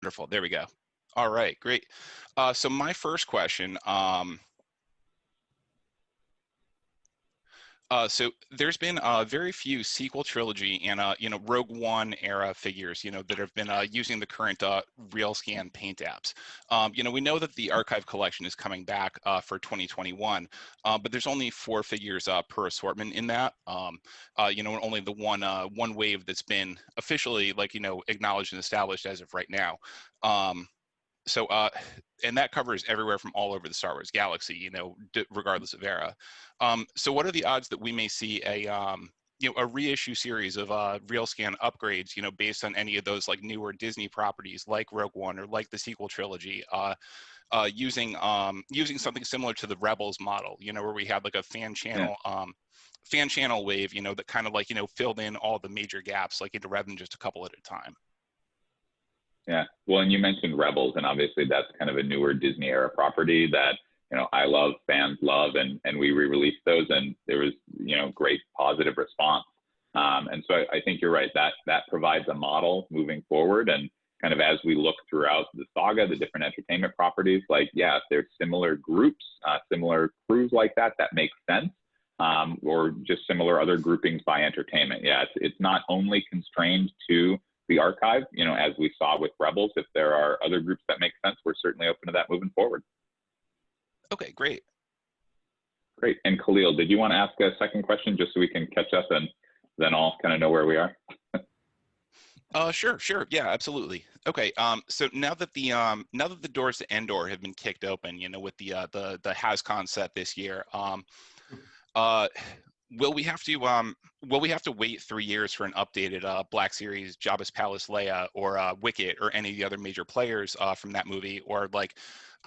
Wonderful. There we go. All right, great. So my first question, so there's been very few sequel trilogy and Rogue One era figures that have been using the current real scan paint apps. We know that the archive collection is coming back for 2021, but there's only 4 figures per assortment in that. Only the one wave that's been officially acknowledged and established as of right now. And that covers everywhere from all over the Star Wars galaxy, regardless of era. So what are the odds that we may see a reissue series of real scan upgrades, based on any of those newer Disney properties like Rogue One or like the sequel trilogy, using something similar to the Rebels model, where we had a fan channel wave, that kind of filled in all the major gaps, rather than just a couple at a time. Yeah, well, and you mentioned Rebels, and obviously that's kind of a newer Disney era property that, I love, fans love, and we re-released those, and there was, great positive response. And so I think you're right, that provides a model moving forward. And kind of as we look throughout the saga, the different entertainment properties, if there's similar groups, similar crews like that makes sense. Or just similar other groupings by entertainment. Yeah, it's not only constrained to the archive, as we saw with Rebels. If there are other groups that make sense, we're certainly open to that moving forward. Okay, great. Great. And Khalil, did you want to ask a second question just so we can catch up and then all kind of know where we are? Sure. Yeah, absolutely. Okay. So now that the doors to Endor have been kicked open, with the HasCon set this year, will we have to wait 3 years for an updated Black Series Jabba's Palace Leia or Wicket or any of the other major players from that movie, or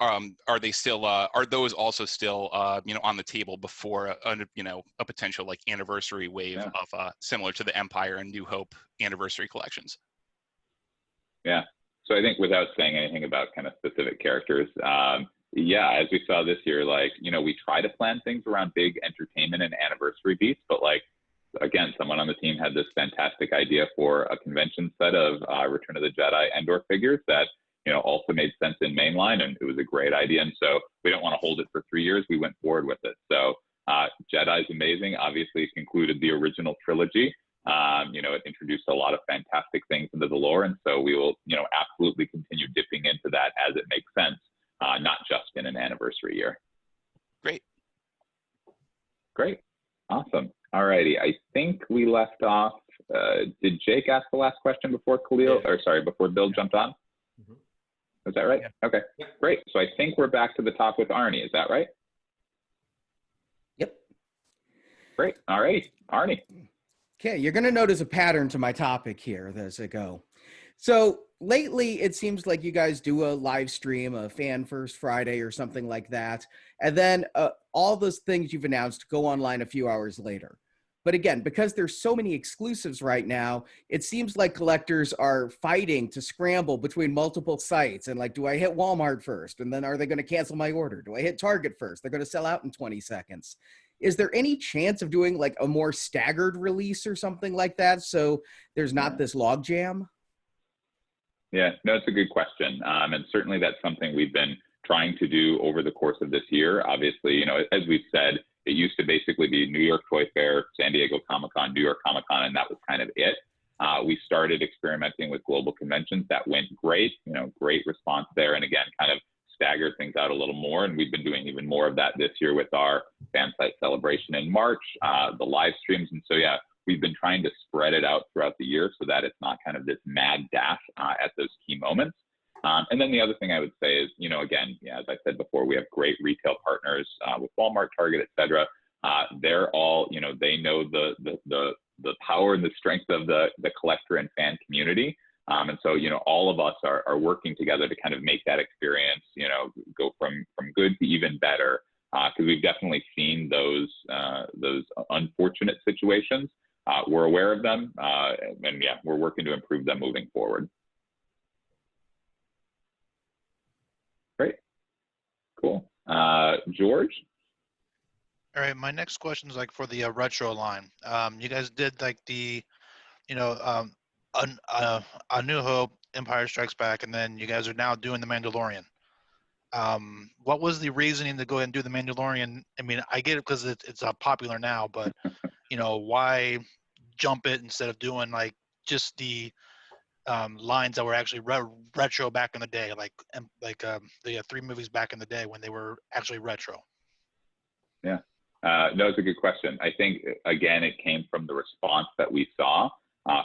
are they still are those also still on the table before a potential anniversary wave of similar to the Empire and New Hope anniversary collections? Yeah. So I think without saying anything about kind of specific characters, as we saw this year, we try to plan things around big entertainment and anniversary beats, but again, someone on the team had this fantastic idea for a convention set of Return of the Jedi Endor figures that, also made sense in mainline, and it was a great idea. And so we don't want to hold it for 3 years. We went forward with it. So Jedi's amazing. Obviously, it concluded the original trilogy. It introduced a lot of fantastic things into the lore. And so we will, absolutely continue dipping into that as it makes sense. Not just in an anniversary year. Great. Awesome. All righty. I think we left off. Did Jake ask the last question before Khalil, before Bill jumped on? Mm-hmm. Is that right? Yeah. Okay, great. So I think we're back to the top with Arnie. Is that right? Yep. Great. All righty. Arnie. Okay, you're going to notice a pattern to my topic here as I go. So lately, it seems like you guys do a live stream, a Fan First Friday or something like that. And then all those things you've announced go online a few hours later. But again, because there's so many exclusives right now, it seems like collectors are fighting to scramble between multiple sites. And do I hit Walmart first? And then are they going to cancel my order? Do I hit Target first? They're going to sell out in 20 seconds. Is there any chance of doing a more staggered release or something like that, so there's not this log jam? Yeah, no, it's a good question. And certainly that's something we've been trying to do over the course of this year. Obviously, as we've said, it used to basically be New York Toy Fair, San Diego Comic-Con, New York Comic-Con, and that was kind of it. We started experimenting with global conventions. That went great, great response there. And again, kind of staggered things out a little more. And we've been doing even more of that this year with our fan site celebration in March, the live streams. And so, we've been trying to spread it out throughout the year so that it's not kind of this mad dash at those key moments. And then the other thing I would say is, again, as I said before, we have great retail partners with Walmart, Target, et cetera. They're all, they know the power and the strength of the collector and fan community. And so, all of us are working together to kind of make that experience, go from good to even better. Because we've definitely seen those unfortunate situations. We're aware of them, and we're working to improve them moving forward. Great, cool. George? All right, my next question is for the retro line. You guys did the, A New Hope, Empire Strikes Back, and then you guys are now doing The Mandalorian. What was the reasoning to go ahead and do The Mandalorian? I mean, I get it because it's popular now, but why jump it instead of doing like just the lines that were actually retro back in the day, like the 3 movies back in the day when they were actually retro? Yeah. No, it's a good question. I think, again, it came from the response that we saw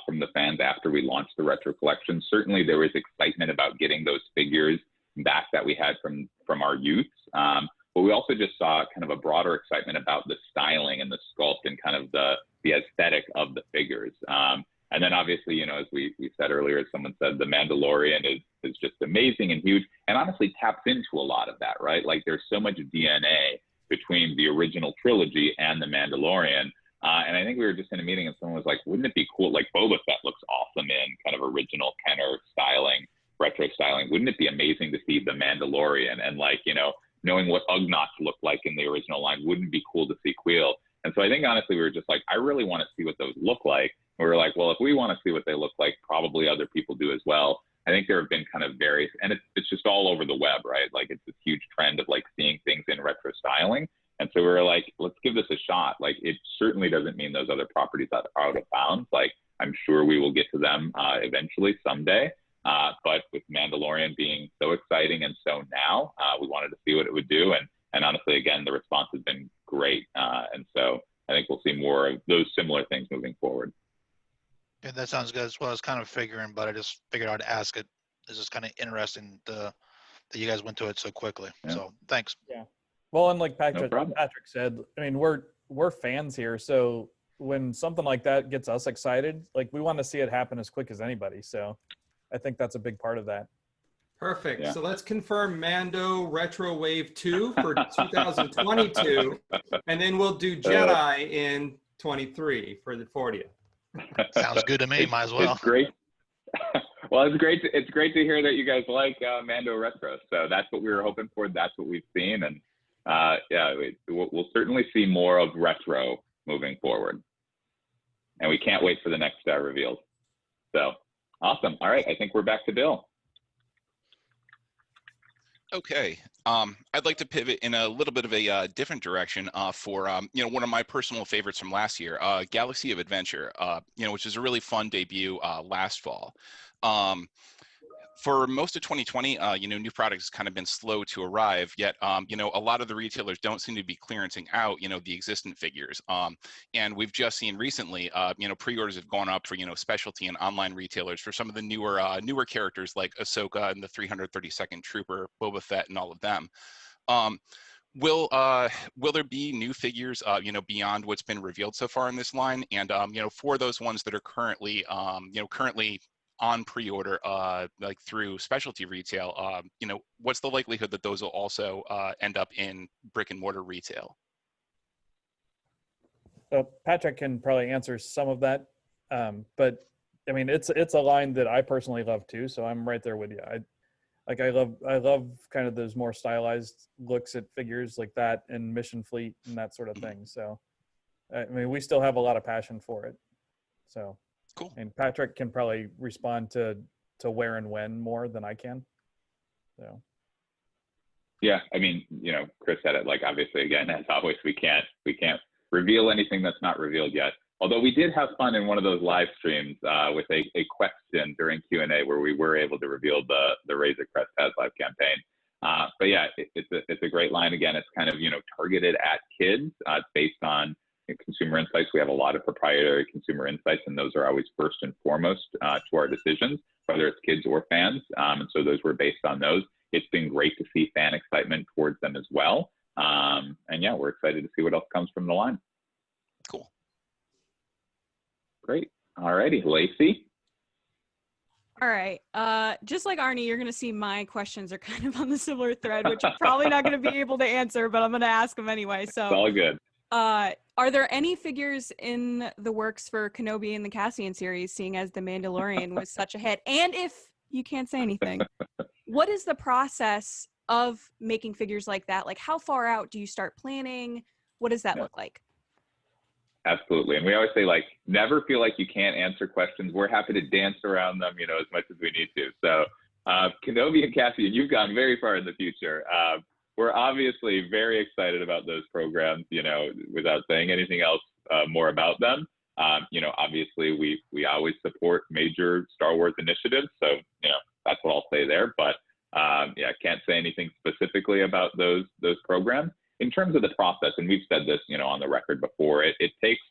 from the fans after we launched the retro collection. Certainly there was excitement about getting those figures back that we had from our youth. But we also just saw kind of a broader excitement about the styling and the sculpt and kind of the aesthetic of the figures. And then obviously, as we said earlier, as someone said, The Mandalorian is just amazing and huge and honestly taps into a lot of that, right? Like there's so much DNA between the original trilogy and The Mandalorian. And I think we were just in a meeting and someone was like, wouldn't it be cool? Like Boba Fett looks awesome in kind of original Kenner styling, retro styling. Wouldn't it be amazing to see The Mandalorian? And like, knowing what Ugnaughts looked like in the original line, wouldn't it be cool to see Queel? And so I think honestly, we were just like, I really want to see what those look like. And we were like, well, if we want to see what they look like, probably other people do as well. I think there have been kind of various, and it's just all over the web, right? Like it's this huge trend of like seeing things in retro styling. And so we were like, let's give this a shot. Like it certainly doesn't mean those other properties are out of bounds. Like I'm sure we will get to them eventually someday. But with Mandalorian being so exciting and so now, we wanted to see what it would do. And honestly, again, the response has been great. And so I think we'll see more of those similar things moving forward. Yeah, that sounds good. That's what I was kind of figuring, but I just figured I'd ask it. This is kind of interesting that you guys went to it so quickly. Yeah. So thanks. Yeah. Well, and like Patrick said, I mean, we're fans here. So when something like that gets us excited, like we want to see it happen as quick as anybody. So I think that's a big part of that. Perfect. Yeah. So let's confirm Mando Retro Wave 2 for 2022. And then we'll do Jedi in 23 for the 40th. Sounds good to me. Might as well. It's great. Well, it's great to hear that you guys like Mando Retro. So that's what we were hoping for. That's what we've seen. And we'll certainly see more of retro moving forward. And we can't wait for the next reveals. So awesome. All right. I think we're back to Bill. Okay, I'd like to pivot in a little bit of a different direction for one of my personal favorites from last year, Galaxy of Adventure, which is a really fun debut last fall. For most of 2020, new products has kind of been slow to arrive, yet, a lot of the retailers don't seem to be clearancing out, the existent figures. And we've just seen recently, pre-orders have gone up for, specialty and online retailers for some of the newer characters like Ahsoka and the 332nd Trooper, Boba Fett, and all of them. Will there be new figures, beyond what's been revealed so far in this line? And, for those ones that are currently on pre-order, like through specialty retail, what's the likelihood that those will also end up in brick and mortar retail? Patrick can probably answer some of that, but I mean, it's a line that I personally love too. So I'm right there with you. I love kind of those more stylized looks at figures like that and Mission Fleet and that sort of thing. So, I mean, we still have a lot of passion for it. So. Cool. And Patrick can probably respond to where and when more than I can. So. Yeah, I mean, Chris said it. Like, obviously, again, as always, we can't reveal anything that's not revealed yet. Although we did have fun in one of those live streams with a question during Q&A where we were able to reveal the Razor Crest HasLab campaign. But yeah, it's a great line. Again, it's kind of targeted at kids. It's based on consumer insights. We have a lot of proprietary consumer insights, and those are always first and foremost to our decisions, whether it's kids or fans. And so those were based on those. It's been great to see fan excitement towards them as well. And yeah, we're excited to see what else comes from the line. Cool. Great. All righty, Lacey. All right. Just like Arnie, you're going to see my questions are kind of on the similar thread, which I'm probably not going to be able to answer, but I'm going to ask them anyway. So it's all good. Are there any figures in the works for Kenobi in the Cassian series, seeing as The Mandalorian was such a hit? And if you can't say anything, what is the process of making figures like that? Like, how far out do you start planning? What does that look like? Absolutely. And we always say, like, never feel like you can't answer questions. We're happy to dance around them, as much as we need to. So Kenobi and Cassian, you've gone very far in the future. We're obviously very excited about those programs, without saying anything else more about them. Obviously we always support major Star Wars initiatives. So, that's what I'll say there. But I can't say anything specifically about those programs. In terms of the process, and we've said this, on the record before, it takes,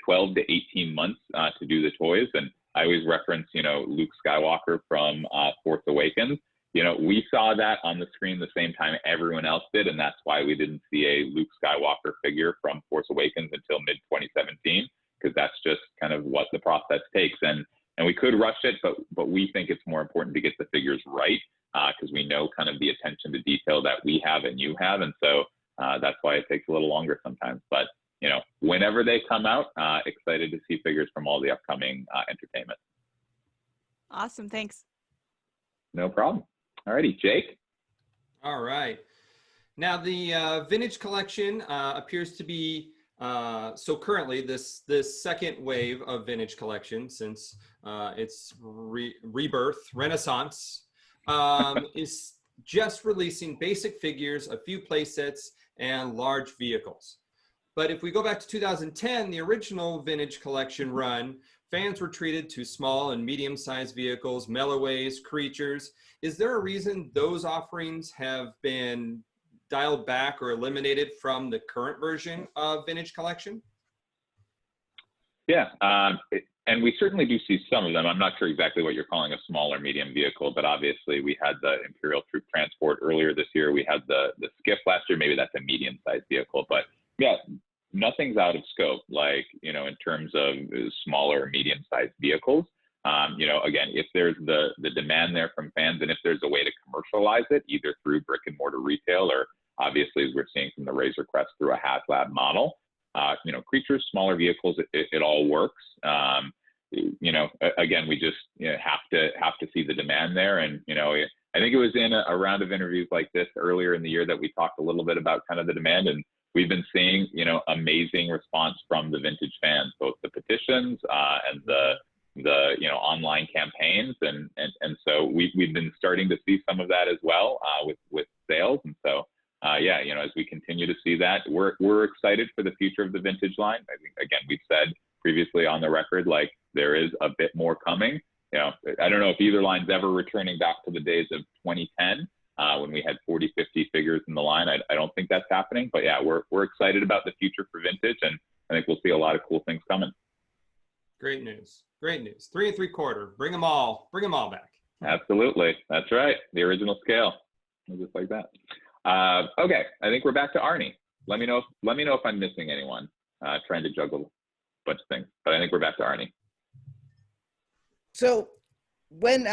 12 to 18 months to do the toys. And I always reference, Luke Skywalker from Force Awakens. We saw that on the screen the same time everyone else did, and that's why we didn't see a Luke Skywalker figure from Force Awakens until mid-2017, because that's just kind of what the process takes. And we could rush it, but we think it's more important to get the figures right, because we know kind of the attention to detail that we have and you have, and so that's why it takes a little longer sometimes. But whenever they come out, excited to see figures from all the upcoming entertainment. Awesome, thanks. No problem. All righty, Jake. All right. Now the vintage collection appears to be so currently this second wave of vintage collection, since its rebirth, Renaissance, is just releasing basic figures, a few play sets, and large vehicles. But if we go back to 2010, the original vintage collection run, fans were treated to small and medium-sized vehicles, melloways, creatures. Is there a reason those offerings have been dialed back or eliminated from the current version of vintage collection? Yeah, and we certainly do see some of them. I'm not sure exactly what you're calling a small or medium vehicle, but obviously we had the Imperial Troop Transport earlier this year. We had the Skiff last year. Maybe that's a medium-sized vehicle, but yeah, nothing's out of scope, like, in terms of smaller or medium-sized vehicles. Again, if there's the demand there from fans, and if there's a way to commercialize it, either through brick and mortar retail, or obviously, as we're seeing from the Razor Crest, through a HasLab model, creatures, smaller vehicles, it all works. Again, we just have to see the demand there. And, I think it was in a round of interviews like this earlier in the year that we talked a little bit about kind of the demand, and we've been seeing, amazing response from the vintage fans, both the petitions and the online campaigns, and so we've been starting to see some of that as well with sales. And so as we continue to see that, we're excited for the future of the vintage line. I think, again, we've said previously on the record, like, there is a bit more coming. I don't know if either line's ever returning back to the days of 2010 when we had 40, 50 figures in the line. I don't think that's happening, but yeah, we're excited about the future for vintage, and I think we'll see a lot of cool things coming. Great news. Great news. 3 3/4. Bring them all back. Absolutely. That's right. The original scale. Just like that. Okay. I think we're back to Arnie. Let me know if I'm missing anyone. Trying to juggle a bunch of things, but I think we're back to Arnie. So when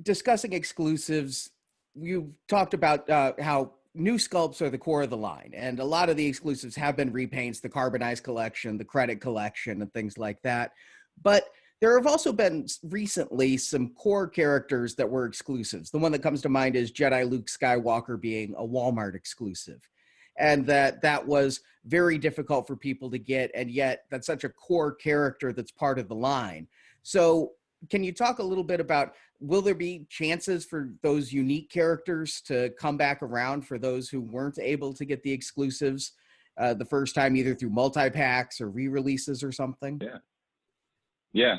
discussing exclusives, you talked about how new sculpts are the core of the line, and a lot of the exclusives have been repaints, the Carbonized collection, the Credit collection, and things like that. But there have also been recently some core characters that were exclusives. The one that comes to mind is Jedi Luke Skywalker being a Walmart exclusive, and that was very difficult for people to get, and yet that's such a core character that's part of the line. So can you talk a little bit about, will there be chances for those unique characters to come back around for those who weren't able to get the exclusives the first time, either through multi-packs or re-releases or something? Yeah.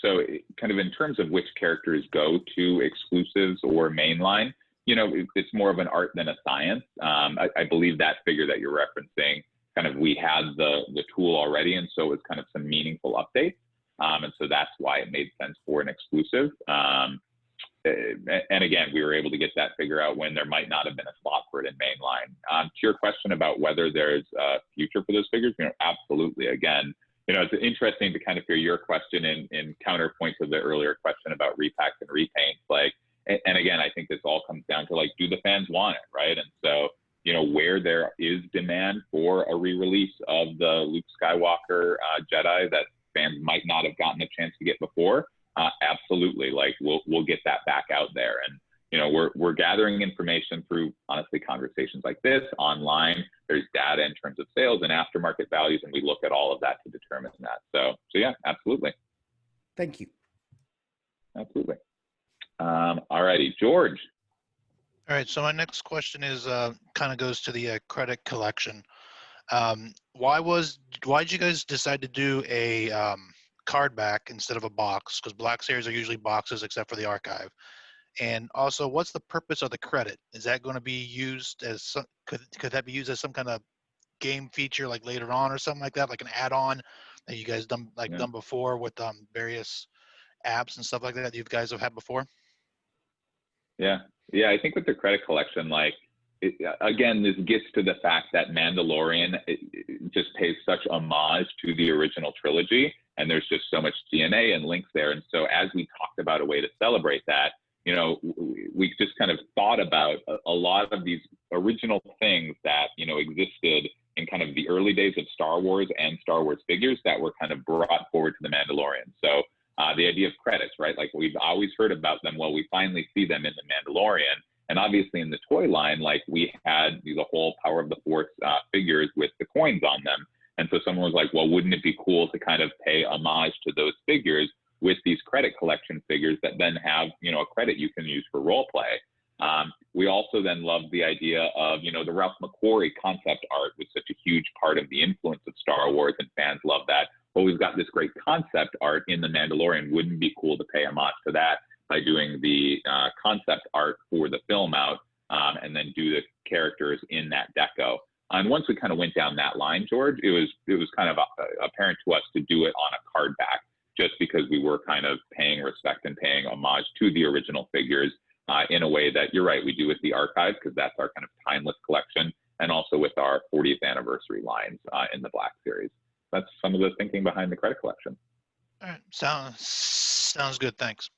So kind of in terms of which characters go to exclusives or mainline, it's more of an art than a science. I believe that figure that you're referencing, kind of, we had the tool already, and so it was kind of some meaningful updates. And so that's why it made sense for an exclusive. And again, we were able to get that figure out when there might not have been a slot for it in mainline. To your question about whether there's a future for those figures, absolutely. Again, it's interesting to kind of hear your question in counterpoint to the earlier question about repacks and repaints. Like, and again, I think this all comes down to, like, do the fans want it, right? And so, where there is demand for a re-release of the Luke Skywalker Jedi that fans might not have gotten a chance to get before, absolutely, like, we'll get that back out there. And we're gathering information through, honestly, conversations like this online. There's data in terms of sales and aftermarket values, and we look at all of that to determine that. So yeah, absolutely. Thank you. Absolutely. All righty, George. All right, so my next question is kind of goes to the credit collection. Why did you guys decide to do a card back instead of a box? Because Black Series are usually boxes except for the archive. And also, what's the purpose of the credit? Is that going to be used as some, could that be used as some kind of game feature like later on or something like that, like an add-on that you guys done before with various apps and stuff like that you guys have had before? Yeah, I think with the credit collection, again, this gets to the fact that Mandalorian it just pays such homage to the original trilogy, and there's just so much DNA and links there. And so as we talked about a way to celebrate that, we just kind of thought about a lot of these original things that, existed in kind of the early days of Star Wars and Star Wars figures that were kind of brought forward to the Mandalorian. So the idea of credits, right? Like we've always heard about them. Well, we finally see them in the Mandalorian. And obviously in the toy line, like we had the whole Power of the Force figures with the coins on them. And so someone was like, well, wouldn't it be cool to kind of pay homage to those figures with these credit collection figures that then have, a credit you can use for role play. We also then loved the idea of, the Ralph McQuarrie concept art was such a huge part of the influence of Star Wars, and fans love that. Well, we've got this great concept art in The Mandalorian. Wouldn't it be cool to pay homage to that by doing the concept art for the film out and then do the characters in that deco? And once we kind of went down that line, George, it was kind of apparent to us to do it on a card back, just because we were kind of paying respect and paying homage to the original figures in a way that, you're right, we do with the archive, because that's our kind of timeless collection, and also with our 40th anniversary lines in the Black Series. That's some of the thinking behind the credit collection. All right, sounds good. Thanks.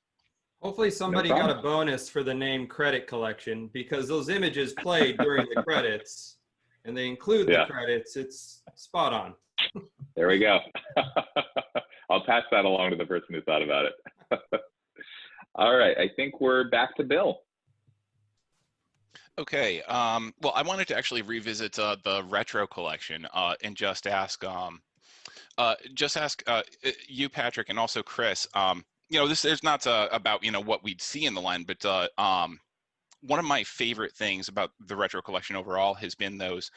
Hopefully somebody got a bonus for the name Credit Collection, because those images played during the credits, and they include the credits. It's spot on. There we go. I'll pass that along to the person who thought about it. All right, I think we're back to Bill. Okay, well, I wanted to actually revisit the retro collection and just ask you, Patrick, and also Chris. This is not about what we'd see in the line, but one of my favorite things about the retro collection overall has been those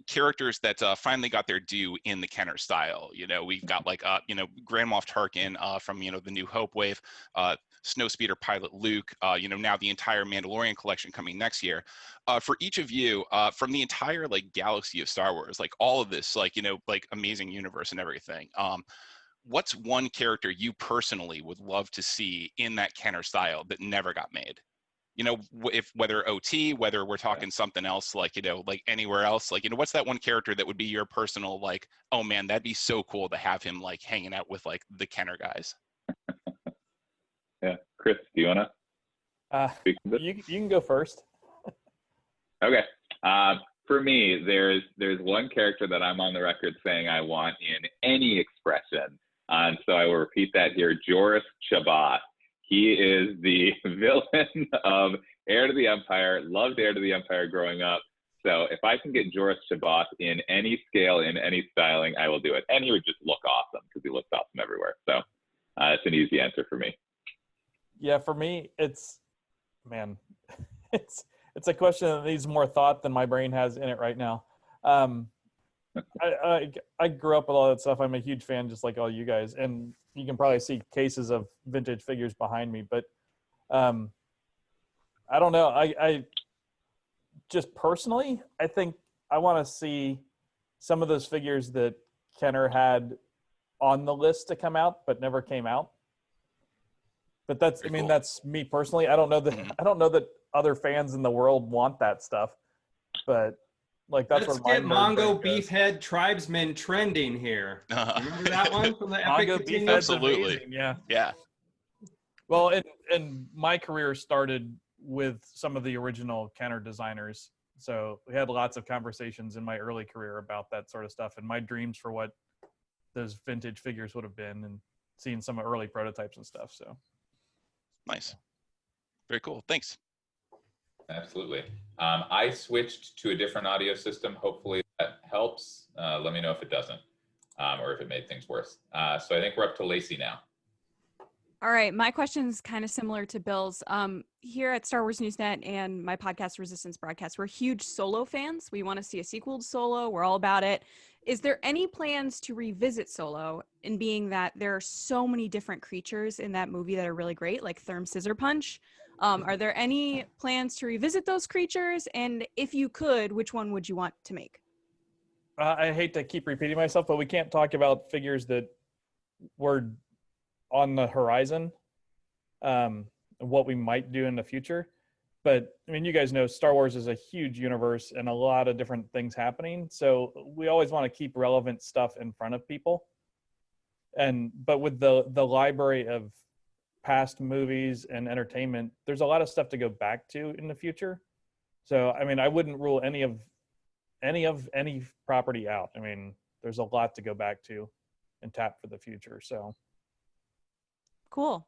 characters that finally got their due in the Kenner style. We've got Grand Moff Tarkin from the New Hope wave, Snowspeeder pilot Luke, now the entire Mandalorian collection coming next year. For each of you, from the entire galaxy of Star Wars, all of this amazing universe and everything, what's one character you personally would love to see in that Kenner style that never got made? Whether OT, whether we're talking something else, anywhere else, what's that one character that would be your personal, oh man, that'd be so cool to have him hanging out with the Kenner guys? Yeah, Chris, do you wanna speak to this? You can go first. Okay. For me, there's one character that I'm on the record saying I want in any expression, and so I will repeat that here: Joruus C'baoth. He is the villain of Heir to the Empire. Loved Heir to the Empire growing up. So if I can get Joruus C'baoth in any scale, in any styling, I will do it. And he would just look awesome, because he looks awesome everywhere. So it's an easy answer for me. Yeah, for me, it's a question that needs more thought than my brain has in it right now. I grew up with all that stuff. I'm a huge fan, just like all you guys, and you can probably see cases of vintage figures behind me. But I don't know. I just personally, I think I want to see some of those figures that Kenner had on the list to come out, but never came out. But that's, Very cool. That's me personally. I don't know that other fans in the world want that stuff, but that's Let's where get Mongo Beefhead Tribesmen trending here. Remember that one from the Epic Mongo Continuum? Beefhead's Absolutely. amazing, yeah. Yeah. Well, and my career started with some of the original Kenner designers, so we had lots of conversations in my early career about that sort of stuff and my dreams for what those vintage figures would have been, and seeing some early prototypes and stuff. So Nice. Very cool. Thanks. Absolutely. I switched to a different audio system. Hopefully that helps. Let me know if it doesn't, or if it made things worse. So I think we're up to Lacey now. All right, my question is kind of similar to Bill's. Here at Star Wars Newsnet and my podcast Resistance Broadcast, we're huge Solo fans. We want to see a sequel to Solo. We're all about it. Is there any plans to revisit Solo, in being that there are so many different creatures in that movie that are really great, like Therm Scissor Punch? Are there any plans to revisit those creatures? And if you could, which one would you want to make? I hate to keep repeating myself, but we can't talk about figures that were on the horizon, what we might do in the future. But I mean, you guys know Star Wars is a huge universe and a lot of different things happening. So we always want to keep relevant stuff in front of people. But with the library of past movies and entertainment, there's a lot of stuff to go back to in the future. So I mean, I wouldn't rule any property out. I mean, there's a lot to go back to and tap for the future. So cool.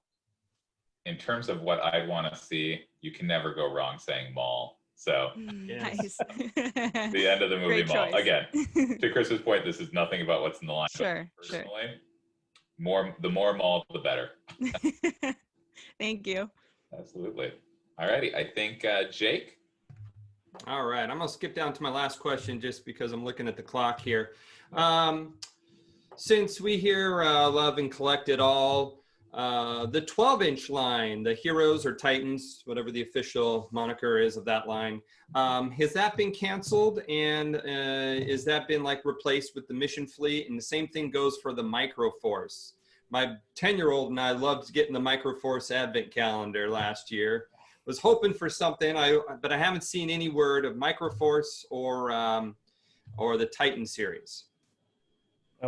In terms of what I want to see, you can never go wrong saying Maul. So Nice. the end of the movie, Great Maul. choice. Again, to Chris's point, this is nothing about what's in the line. Sure, Personally, the more Maul, the better. Thank you. Absolutely. All righty. I think Jake. All right, I'm gonna skip down to my last question just because I'm looking at the clock here. Since we here love and collect it all, the 12-inch line, the Heroes or Titans, whatever the official moniker is of that line, has that been canceled, and is that been like replaced with the Mission Fleet? And the same thing goes for the Microforce. My 10-year-old and I loved getting the Microforce Advent calendar last year. Was hoping for something, but I haven't seen any word of Microforce or the Titan series.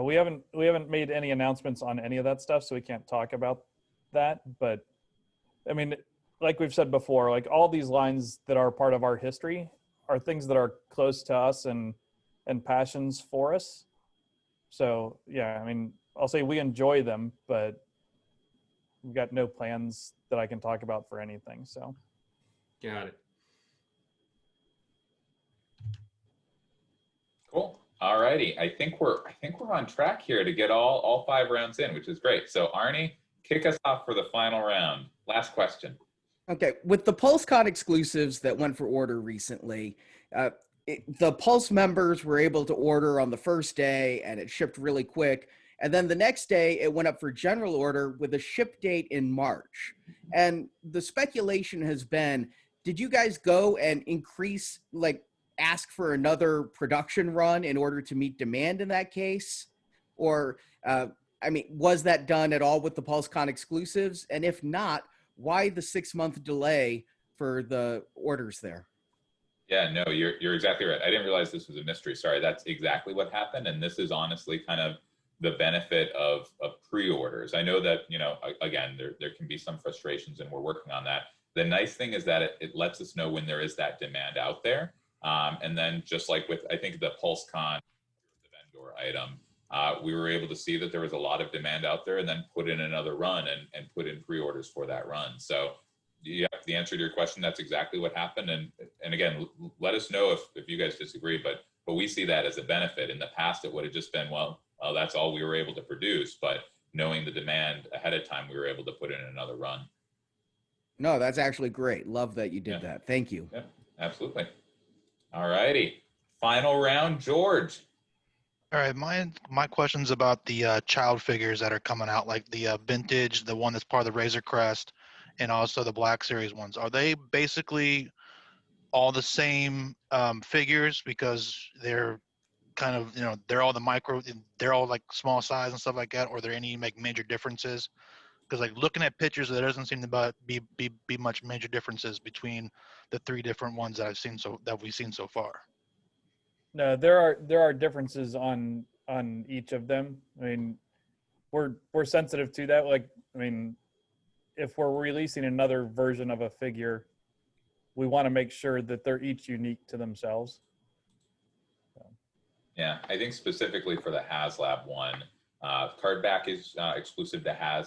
we haven't made any announcements on any of that stuff, so we can't talk about that. But I mean, like we've said before, like all these lines that are part of our history are things that are close to us and passions for us. So yeah, I mean, I'll say we enjoy them, but we've got no plans that I can talk about for anything. So got it. Cool. All righty. I think we're on track here to get all 5 rounds in, which is great. So Arnie, kick us off for the final round. Last question. Okay, with the PulseCon exclusives that went for order recently, the Pulse members were able to order on the first day, and it shipped really quick. And then the next day, it went up for general order with a ship date in March. And the speculation has been, did you guys go and increase, ask for another production run in order to meet demand in that case? Or, was that done at all with the PulseCon exclusives? And if not, why the 6-month delay for the orders there? Yeah, no, you're exactly right. I didn't realize this was a mystery. Sorry, that's exactly what happened. And this is honestly kind of the benefit of pre-orders. I know that, again, there can be some frustrations, and we're working on that. The nice thing is that it lets us know when there is that demand out there. And then just like with, I think the PulseCon, the vendor item, we were able to see that there was a lot of demand out there, and then put in another run and put in pre-orders for that run. So yeah, the answer to your question, that's exactly what happened. And again, let us know if you guys disagree, but we see that as a benefit. In the past, it would have just been, well, that's all we were able to produce, but knowing the demand ahead of time, we were able to put in another run. No, that's actually great. Love that you did that. Thank you. Yeah, absolutely. All righty. Final round, George. All right, my question's about the child figures that are coming out, like the vintage, the one that's part of the Razor Crest, and also the Black Series ones. Are they basically all the same figures, because they're kind of, they're all they're all like small size and stuff like that, or are there any major differences? Because like looking at pictures, there doesn't seem to be much major differences between the 3 different ones that we've seen so far. no, there are differences on each of them. I mean, we're sensitive to that. Like, I mean, if we're releasing another version of a figure, we want to make sure that they're each unique to themselves. So. Yeah, I think specifically for the HasLab one, card back is exclusive to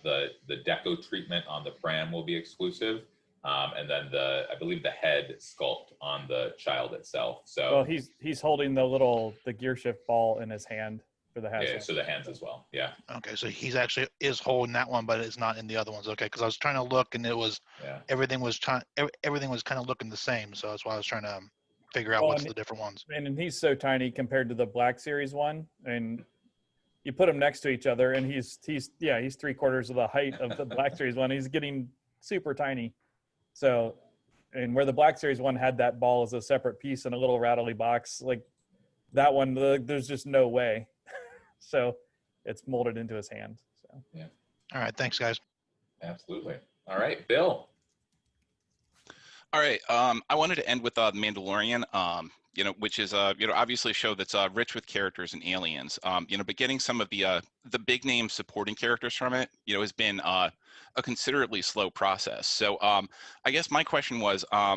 the deco treatment on the pram will be exclusive. and then I believe the head sculpt on the child itself. So Well, he's holding the gear shift ball in his hand for the yeah, Hasbro. so the hands as well. Yeah. Okay, so he's actually is holding that one, but it's not in the other ones. Okay, because I was trying to look, and it was everything was kind of looking the same. So that's why I was trying to figure out what's the different ones. And he's so tiny compared to the Black Series one, and you put them next to each other, and he's 3/4 of the height of the Black Series one. He's getting super tiny. So, and where the Black Series one had that ball as a separate piece in a little rattly box, like that one, there's just no way. So it's molded into his hand. So yeah. All right, thanks, guys. Absolutely. All right, Bill. All right. I wanted to end with The Mandalorian, which is obviously a show that's rich with characters and aliens. But getting some of the big name supporting characters from it, has been a considerably slow process. So I guess my question was, how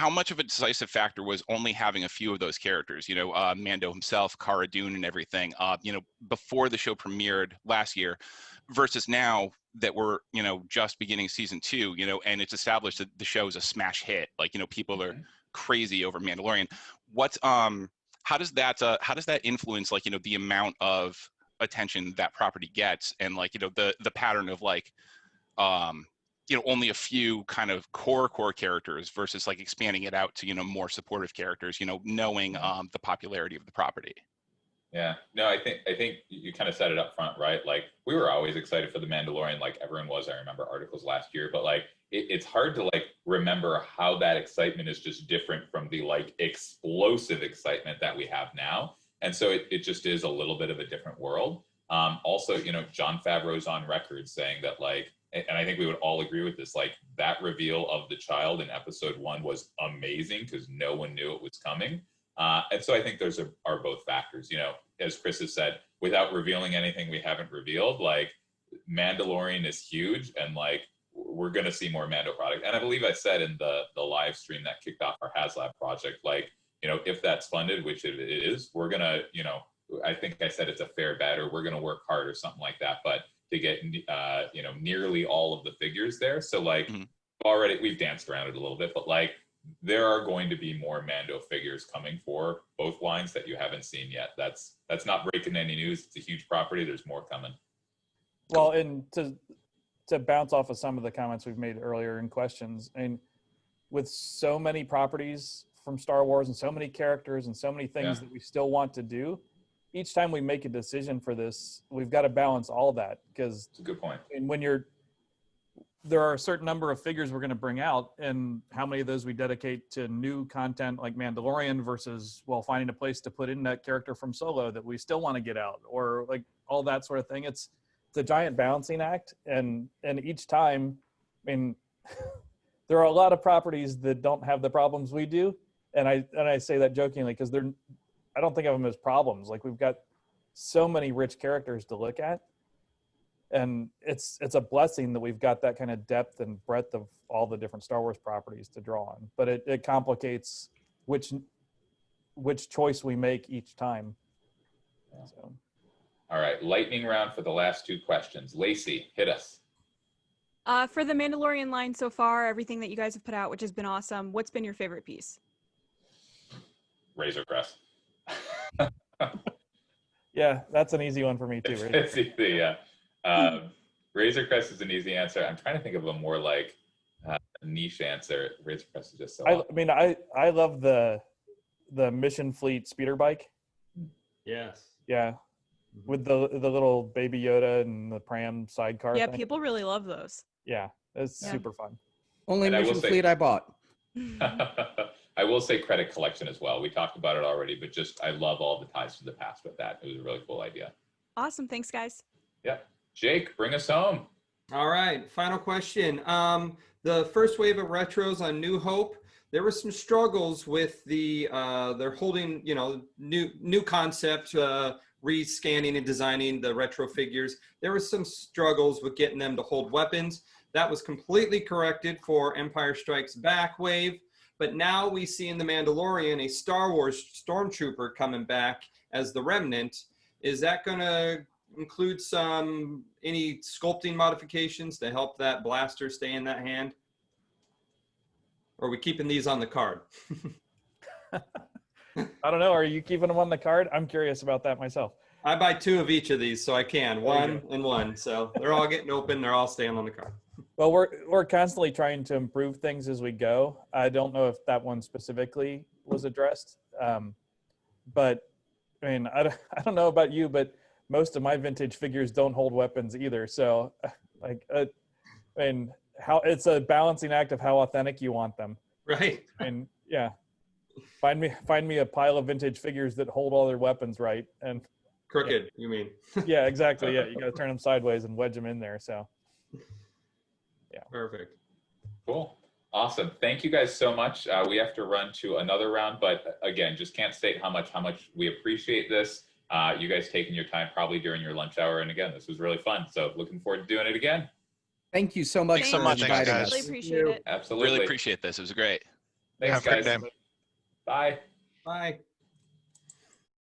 much of a decisive factor was only having a few of those characters, Mando himself, Cara Dune and everything, before the show premiered last year versus now that we're, just beginning season 2, and it's established that the show is a smash hit. Like, people are crazy over Mandalorian. How does that influence, like, the amount of attention that property gets and, like, the pattern of, like, only a few kind of core characters versus like expanding it out to, more supportive characters, knowing the popularity of the property. Yeah, no, I think you kind of set it up front, right? Like, we were always excited for The Mandalorian, like everyone was. I remember articles last year, but like it's hard to like remember how that excitement is just different from the like explosive excitement that we have now. And so it just is a little bit of a different world. Also, Jon Favreau's on record saying that, like, and I think we would all agree with this, like, that reveal of the child in episode 1 was amazing because no one knew it was coming. And so I think those are both factors. As Chris has said, without revealing anything we haven't revealed, like, Mandalorian is huge, and like we're going to see more Mando product. And I believe I said in the live stream that kicked off our HasLab project, like, if that's funded, which it is, we're going to, I think I said it's a fair bet, or we're going to work hard or something like that. But to get, nearly all of the figures there. So like already we've danced around it a little bit, but like there are going to be more Mando figures coming for both lines that you haven't seen yet. That's not breaking any news. It's a huge property. There's more coming. Well, and to bounce off of some of the comments we've made earlier in questions, and with so many properties from Star Wars and so many characters and so many things that we still want to do, each time we make a decision for this, we've got to balance all that, because it's a good point. And when there are a certain number of figures we're going to bring out, and how many of those we dedicate to new content like Mandalorian versus, well, finding a place to put in that character from Solo that we still want to get out, or like all that sort of thing. It's a giant balancing act. And each time, I mean, there are a lot of properties that don't have the problems we do. And I say that jokingly because I don't think of them as problems. Like, we've got so many rich characters to look at, and it's a blessing that we've got that kind of depth and breadth of all the different Star Wars properties to draw on. But it complicates which choice we make each time. Yeah. So. All right, lightning round for the last 2 questions. Lacey, hit us. For the Mandalorian line so far, everything that you guys have put out, which has been awesome, what's been your favorite piece? Razor Crest. Yeah, that's an easy one for me too. It's easy, yeah. Razor Crest is an easy answer. I'm trying to think of a more like niche answer. Razor Crest is just so. I mean, I love the Mission Fleet speeder bike. Yes. Yeah, with the little Baby Yoda and the pram sidecar. Yeah, thing. people really love those. Yeah, it's super fun. Only Mission Fleet I bought. I will say credit collection as well. We talked about it already, but just I love all the ties to the past with that. It was a really cool idea. Awesome. Thanks, guys. Yeah. Jake, bring us home. All right. Final question. The first wave of retros on New Hope, there were some struggles with they're holding, new concept, rescanning and designing the retro figures. There was some struggles with getting them to hold weapons. That was completely corrected for Empire Strikes Back wave. But now we see in The Mandalorian a Star Wars stormtrooper coming back as the Remnant. Is that going to include any sculpting modifications to help that blaster stay in that hand? Or are we keeping these on the card? I don't know. Are you keeping them on the card? I'm curious about that myself. I buy 2 of each of these, so I can. There you One and one. So they're all getting open. They're all staying on the card. Well, we're constantly trying to improve things as we go. I don't know if that one specifically was addressed, but I mean, I don't know about you, but most of my vintage figures don't hold weapons either. So, like, I mean, how it's a balancing act of how authentic you want them. Right. And yeah, find me a pile of vintage figures that hold all their weapons right. And Crooked, you mean? yeah, exactly. Yeah, you got to turn them sideways and wedge them in there. So, yeah, perfect. Cool. Awesome. Thank you guys so much. We have to run to another round, but again, just can't state how much we appreciate this. You guys taking your time probably during your lunch hour. And again, this was really fun. So looking forward to doing it again. Thank you so much Thanks so for much, inviting guys. us. Really appreciate it. Absolutely. Really appreciate this. It was great. Thanks, Have a great guys. day. Bye. Bye.